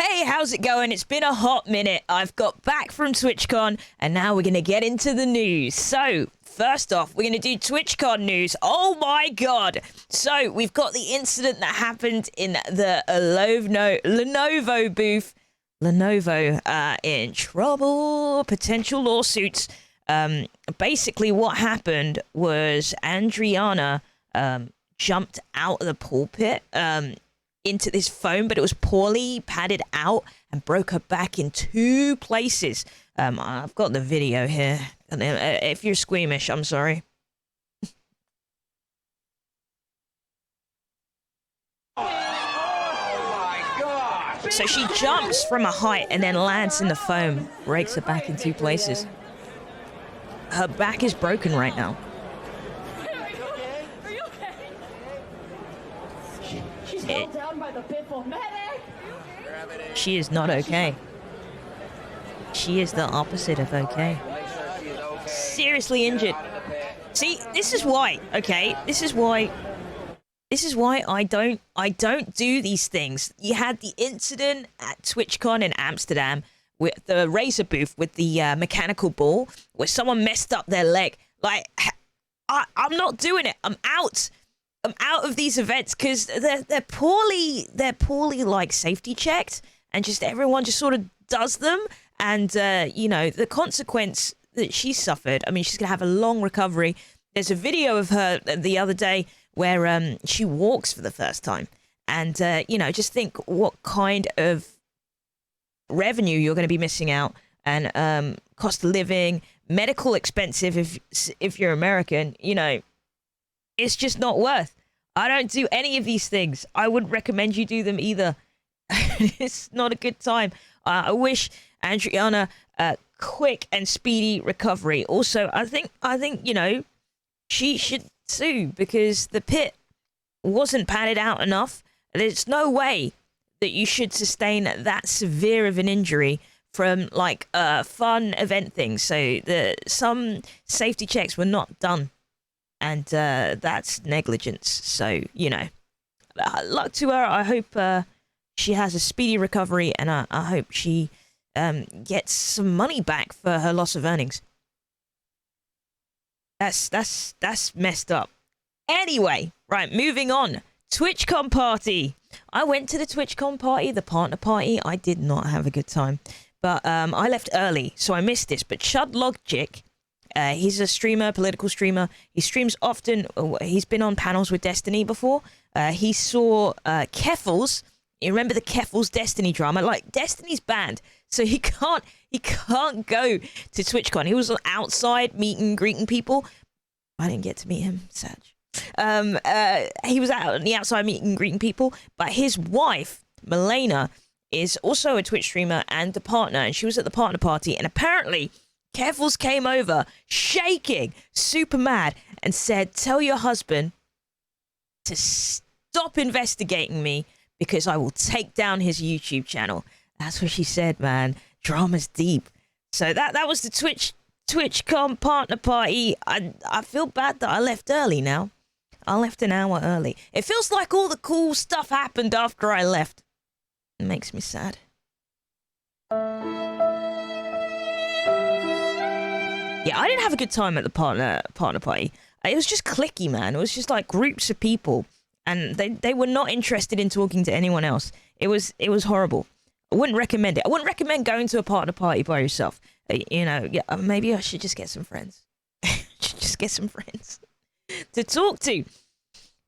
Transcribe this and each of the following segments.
Hey, how's it going? It's been a hot minute. I've got back from TwitchCon, and now we're going to get into the news. So, first off, we're going to do TwitchCon news. Oh my god! So, we've got the incident that happened in the Lenovo booth. Lenovo in trouble, potential lawsuits. Basically, what happened was Adriana jumped out of the pulpit into this foam, but it was poorly padded out and broke her back in 2 places. I've got the video here. If you're squeamish, I'm sorry. Oh my God! So she jumps from a height and then lands in the foam, breaks her back in 2 places. Her back is broken right now. Down by the pitfall. Medic! She is not okay. She is the opposite of okay. Seriously injured. See, this is why, okay? This is why I don't do these things. You had the incident at TwitchCon in Amsterdam with the Razer booth with the mechanical ball where someone messed up their leg. Like, I'm not doing it. I'm out of these events because they're poorly like safety checked, and just everyone just sort of does them, and you know, the consequence that she suffered. I mean, she's gonna have a long recovery. There's a video of her the other day where she walks for the first time, and you know, just think what kind of revenue you're going to be missing out, and cost of living, medical expensive if you're American, you know. It's just not worth. I don't do any of these things. I wouldn't recommend you do them either. It's not a good time. I wish Adriana a quick and speedy recovery. Also, I think you know, she should sue because the pit wasn't padded out enough. There's no way that you should sustain that severe of an injury from like fun event things. So some safety checks were not done. And that's negligence. So, you know, luck to her. I hope she has a speedy recovery, and I hope she gets some money back for her loss of earnings. That's messed up. Anyway, right, moving on. TwitchCon party. I went to the TwitchCon party, the partner party. I did not have a good time, but I left early, so I missed this. But Chud Logic, he's a streamer, political streamer. He streams often. He's been on panels with Destiny before. He saw Keffals. You remember the Keffals Destiny drama? Like, Destiny's banned, so he can't go to TwitchCon. He was outside meeting, greeting people. I didn't get to meet him. Sad. He was out on the outside meeting, greeting people. But his wife, Milena, is also a Twitch streamer and a partner, and she was at the partner party. And apparently, Keffals came over, shaking, super mad, and said, "Tell your husband to stop investigating me because I will take down his YouTube channel." That's what she said, man. Drama's deep. So that was the TwitchCon partner party. I feel bad that I left early now. I left an hour early. It feels like all the cool stuff happened after I left. It makes me sad. Yeah, I didn't have a good time at the partner party. It was just cliquey, man. It was just like groups of people, and they were not interested in talking to anyone else. It was horrible. I wouldn't recommend it. I wouldn't recommend going to a partner party by yourself. You know, yeah, maybe I should just get some friends. Just get some friends to talk to.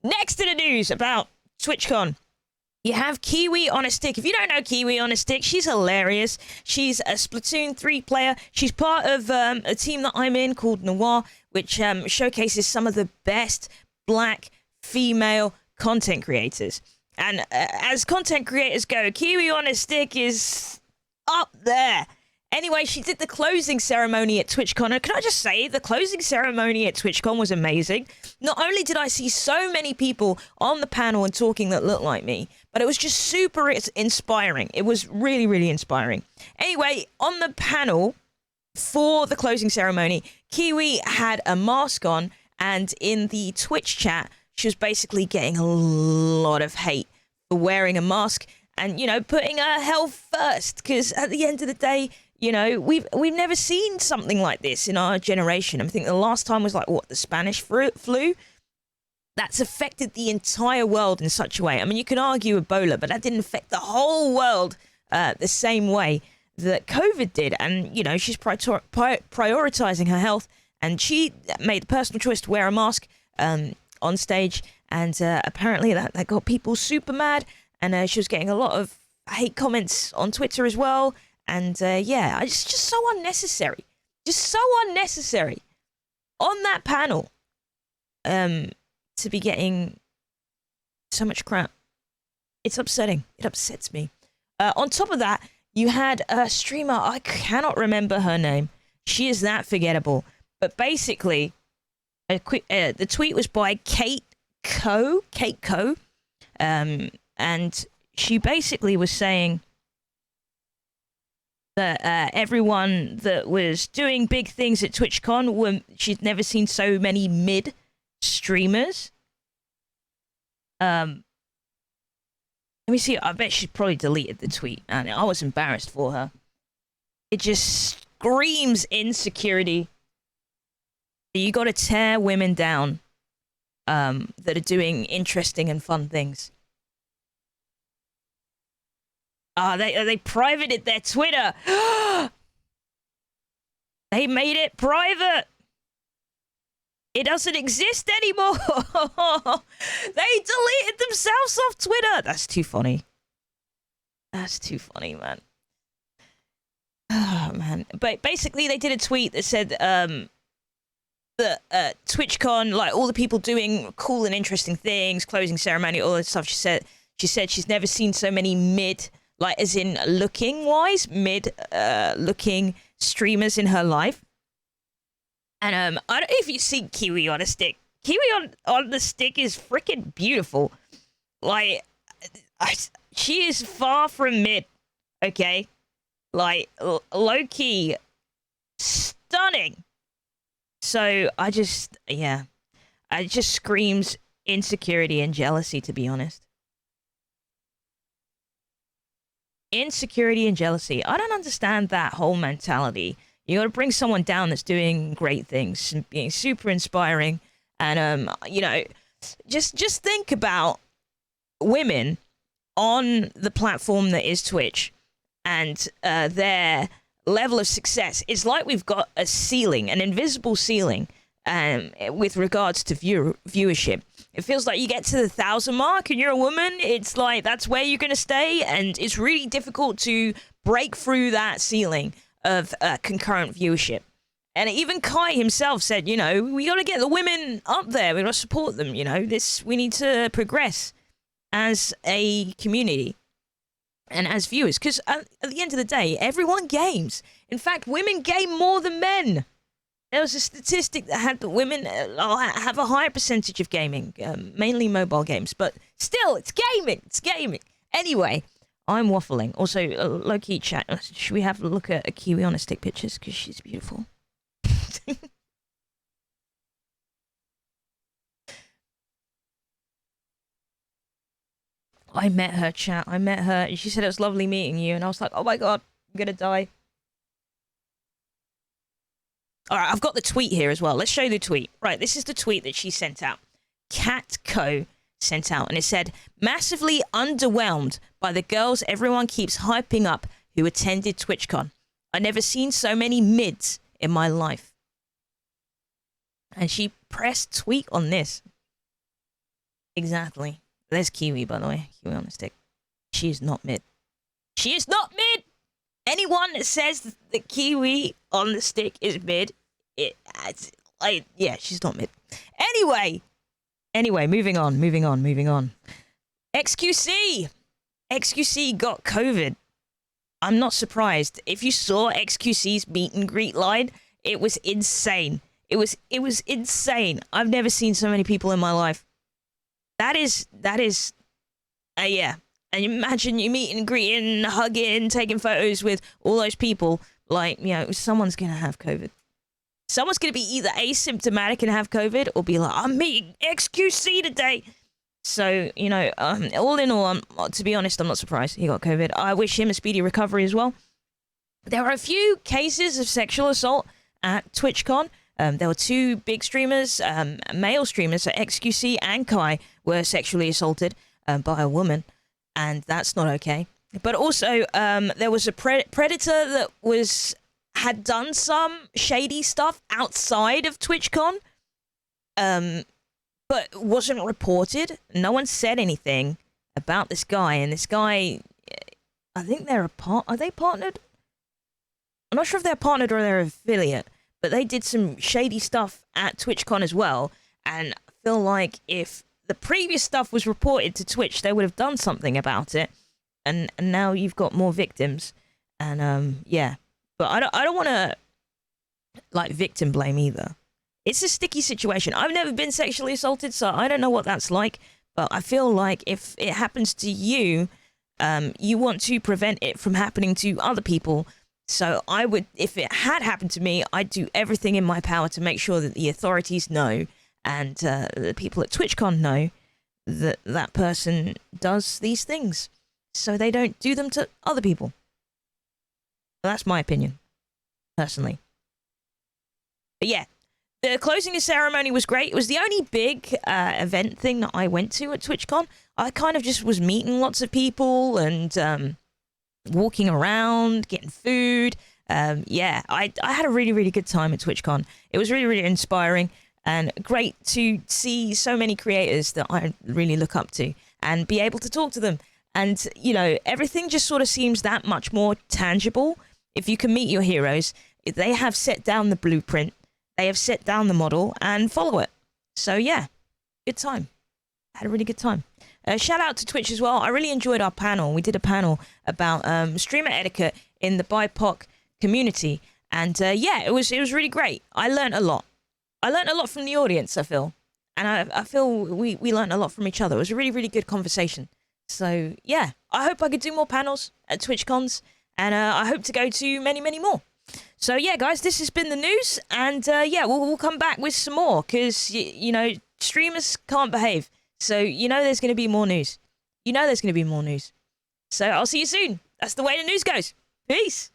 Next to the news about TwitchCon, you have Kiwi on a Stick. If you don't know Kiwi on a Stick, she's hilarious. She's a Splatoon 3 player. She's part of a team that I'm in called Noir, which showcases some of the best black female content creators. And as content creators go, Kiwi on a Stick is up there. Anyway, she did the closing ceremony at TwitchCon. And can I just say, the closing ceremony at TwitchCon was amazing. Not only did I see so many people on the panel and talking that looked like me, but it was just super inspiring. It was really, really inspiring. Anyway, on the panel for the closing ceremony, Kiwi had a mask on, and in the Twitch chat, she was basically getting a lot of hate for wearing a mask. and putting her health first, because at the end of the day, we've never seen something like this in our generation. I think the last time was like the Spanish flu. That's affected the entire world in such a way. I mean, you can argue Ebola, but that didn't affect the whole world the same way that COVID did. And she's prioritizing her health, and she made the personal choice to wear a mask on stage, and apparently that got people super mad, and she was getting a lot of hate comments on Twitter as well. And it's just so unnecessary. Just so unnecessary. On that panel, to be getting so much crap. It's upsetting. It upsets me. On top of that, you had a streamer, I cannot remember her name. She is that forgettable. But basically, the tweet was by Kate Coe. And she basically was saying that everyone that was doing big things at TwitchCon, she'd never seen so many mid streamers. Let me see. I bet she probably deleted the tweet, and I was embarrassed for her. It just screams insecurity. You got to tear women down that are doing interesting and fun things. They privated their Twitter. They made it private. It doesn't exist anymore. They deleted themselves off Twitter. That's too funny. That's too funny, man. Oh, man. But basically, they did a tweet that said that TwitchCon, like all the people doing cool and interesting things, closing ceremony, all that stuff. She said she's never seen so many mid, like as in looking wise, looking streamers in her life. And I don't know if you've seen Kiwi on a stick. Kiwi on the stick is freaking beautiful. Like, she is far from mid, okay? Like, low-key stunning. So, it just screams insecurity and jealousy, to be honest. Insecurity and jealousy. I don't understand that whole mentality. You got to bring someone down that's doing great things and being super inspiring. And, just think about women on the platform that is Twitch and their level of success. It's like we've got a ceiling, an invisible ceiling, with regards to viewership. It feels like you get to the 1,000 mark and you're a woman. It's like that's where you're going to stay. And it's really difficult to break through that ceiling of concurrent viewership. And even Kai himself said, we got to get the women up there. We got to support them. We need to progress as a community and as viewers. Because at the end of the day, everyone games. In fact, women game more than men. There was a statistic that had that women have a higher percentage of gaming, mainly mobile games. But still, it's gaming. It's gaming. Anyway, I'm waffling. Also, low-key chat. Should we have a look at a Kiwi on a stick pictures? Because she's beautiful. I met her, chat. I met her. And she said it was lovely meeting you. And I was like, oh my god, I'm going to die. All right, I've got the tweet here as well. Let's show you the tweet. Right, this is the tweet that she sent out. Catco sent out. And it said, massively underwhelmed by the girls everyone keeps hyping up who attended TwitchCon. I never seen so many mids in my life. And she pressed tweet on this. Exactly. There's Kiwi, by the way. Kiwi on the stick. She is not mid. She is not mid! Anyone that says that Kiwi on the stick is mid, she's not mid. Anyway, moving on. XQC got COVID. I'm not surprised. If you saw XQC's meet and greet line, it was insane. It was insane. I've never seen so many people in my life. That is, yeah. And imagine you meet and greeting, hugging, taking photos with all those people. Like, someone's going to have COVID. Someone's going to be either asymptomatic and have COVID or be like, I'm meeting XQC today. So, you know, all in all, to be honest, I'm not surprised he got COVID. I wish him a speedy recovery as well. There are a few cases of sexual assault at TwitchCon. There were two big streamers, male streamers, so XQC and Kai, were sexually assaulted by a woman, and that's not okay. But also, there was a predator that had done some shady stuff outside of TwitchCon, but wasn't reported. No one said anything about this guy, and this guy, I think are they partnered? I'm not sure if they're partnered or they're affiliate, but they did some shady stuff at TwitchCon as well, and I feel like if the previous stuff was reported to Twitch, they would have done something about it, and now you've got more victims, and yeah. But I don't want to, like, victim blame either. It's a sticky situation. I've never been sexually assaulted, so I don't know what that's like, but I feel like if it happens to you, you want to prevent it from happening to other people. So I would, if it had happened to me, I'd do everything in my power to make sure that the authorities know and the people at TwitchCon know that that person does these things so they don't do them to other people. That's my opinion, personally. But yeah, the closing ceremony was great. It was the only big event thing that I went to at TwitchCon. I kind of just was meeting lots of people and walking around, getting food. Yeah, I had a really, really good time at TwitchCon. It was really, really inspiring and great to see so many creators that I really look up to and be able to talk to them. And, you know, everything just sort of seems that much more tangible. If you can meet your heroes, they have set down the blueprint, they have set down the model and follow it. So yeah, good time. Had a really good time. Shout out to Twitch as well. I really enjoyed our panel. We did a panel about streamer etiquette in the BIPOC community. And yeah, it was really great. I learned a lot. I learned a lot from the audience, I feel. And I feel we learned a lot from each other. It was a really, really good conversation. So yeah, I hope I could do more panels at TwitchCons. And I hope to go to many, many more. So yeah, guys, this has been the news. And yeah, we'll come back with some more. Because, you know, streamers can't behave. So, you know there's going to be more news. You know there's going to be more news. So, I'll see you soon. That's the way the news goes. Peace.